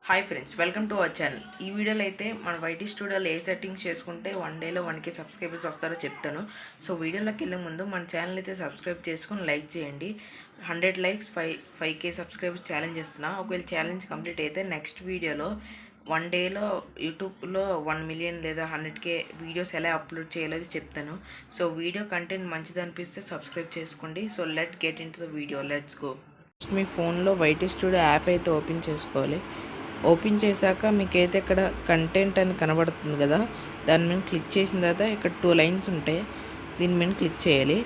Hi friends, welcome to our channel. ఈ వీడియోలో అయితే మన వైటీ స్టూడియోలో ఏ సెట్టింగ్స్ చేసుకుంటే 1 డేలో 1K సబ్స్క్రైబర్స్ వస్తారో చెప్తాను. సో వీడియోలోకి వెళ్ళే ముందు మన ఛానల్ అయితే సబ్స్క్రైబ్ చేసుకొని లైక్ చేయండి. 100 లైక్స్ 5K సబ్స్క్రైబర్స్ ఛాలెంజ్ చేస్తున్నా. ఒకవేళ ఛాలెంజ్ కంప్లీట్ అయితే నెక్స్ట్ వీడియోలో 1 డేలో యూట్యూబ్లో 1 మిలియన్ లేదా 100K వీడియోస్ ఎలా అప్లోడ్ చేయాలో చెప్తాను. సో వీడియో కంటెంట్ మంచిది అనిపిస్తే సబ్స్క్రైబ్ చేసుకోండి. So let get in to the video, let's go. మీ ఫోన్లో వైటీ స్టూడియో యాప్ అయితే ఓపెన్ చేసుకోవాలి. ఓపెన్ చేశాక మీకైతే ఇక్కడ కంటెంట్ అని కనబడుతుంది కదా, దాని మీద క్లిక్ చేసిన తర్వాత ఇక్కడ 2 లైన్స్ ఉంటాయి, దీని మీద క్లిక్ చేయాలి.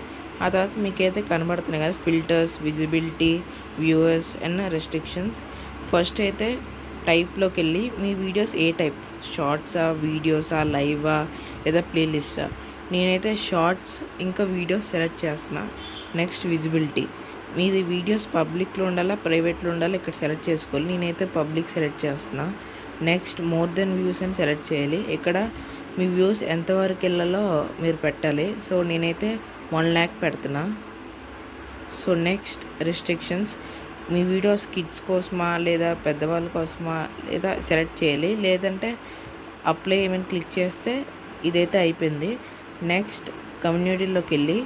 ఆ తర్వాత మీకైతే కనబడుతున్నాయి కదా filters, visibility, viewers and restrictions. First అయితే టైప్లోకి వెళ్ళి మీ వీడియోస్ ఏ టైప్, షార్ట్సా, వీడియోసా, లైవా లేదా ప్లేలిస్టా. నేనైతే షార్ట్స్ ఇంకా వీడియోస్ సెలెక్ట్ చేస్తున్నా. నెక్స్ట్ విజిబిలిటీ, మీది వీడియోస్ పబ్లిక్లో ఉండాలా ప్రైవేట్లో ఉండాలా ఇక్కడ సెలెక్ట్ చేసుకోవాలి. నేనైతే పబ్లిక్ సెలెక్ట్ చేస్తున్నా. నెక్స్ట్ మోర్ దెన్ వ్యూస్ అని సెలెక్ట్ చేయాలి. ఇక్కడ మీ వ్యూస్ ఎంతవరకు వెళ్ళాలో మీరు పెట్టాలి. సో నేనైతే 1 lakh పెడుతున్నా. సో నెక్స్ట్ రెస్ట్రిక్షన్స్, మీ వీడియోస్ కిడ్స్ కోసమా లేదా పెద్దవాళ్ళ కోసమా లేదా సెలెక్ట్ చేయాలి. లేదంటే అప్లై ఏమైనా క్లిక్ చేస్తే ఇదైతే అయిపోయింది. నెక్స్ట్ కమ్యూనిటీలోకి వెళ్ళి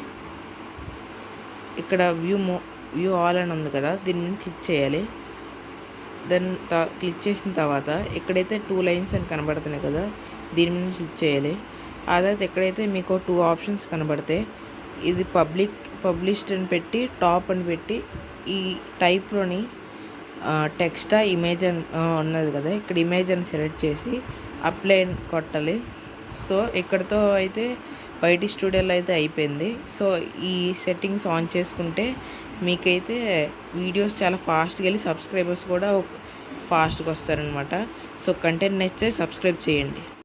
ఇక్కడ వ్యూ ఆల్ అని ఉంది కదా, దీన్ని క్లిక్ చేయాలి. దెన్ క్లిక్ చేసిన తర్వాత ఇక్కడైతే 2 లైన్స్ అని కనబడుతున్నాయి కదా, దీని మీద క్లిక్ చేయాలి. ఆ తర్వాత ఎక్కడైతే మీకు 2 ఆప్షన్స్ కనబడతాయి, ఇది పబ్లిష్డ్ అని పెట్టి టాప్ అని పెట్టి ఈ టైప్లోని టెక్స్టా ఇమేజ్ అని ఉన్నది కదా, ఇక్కడ ఇమేజ్ అని సెలెక్ట్ చేసి అప్లై కొట్టాలి. సో ఇక్కడతో అయితే వైటీ స్టూడియోలో అయితే అయిపోయింది. సో ఈ సెట్టింగ్స్ ఆన్ చేసుకుంటే మీకైతే వీడియోస్ చాలా ఫాస్ట్గా వెళ్ళి సబ్స్క్రైబర్స్ కూడా ఫాస్ట్గా వస్తారనమాట. సో కంటెంట్ నచ్చితే సబ్స్క్రైబ్ చేయండి.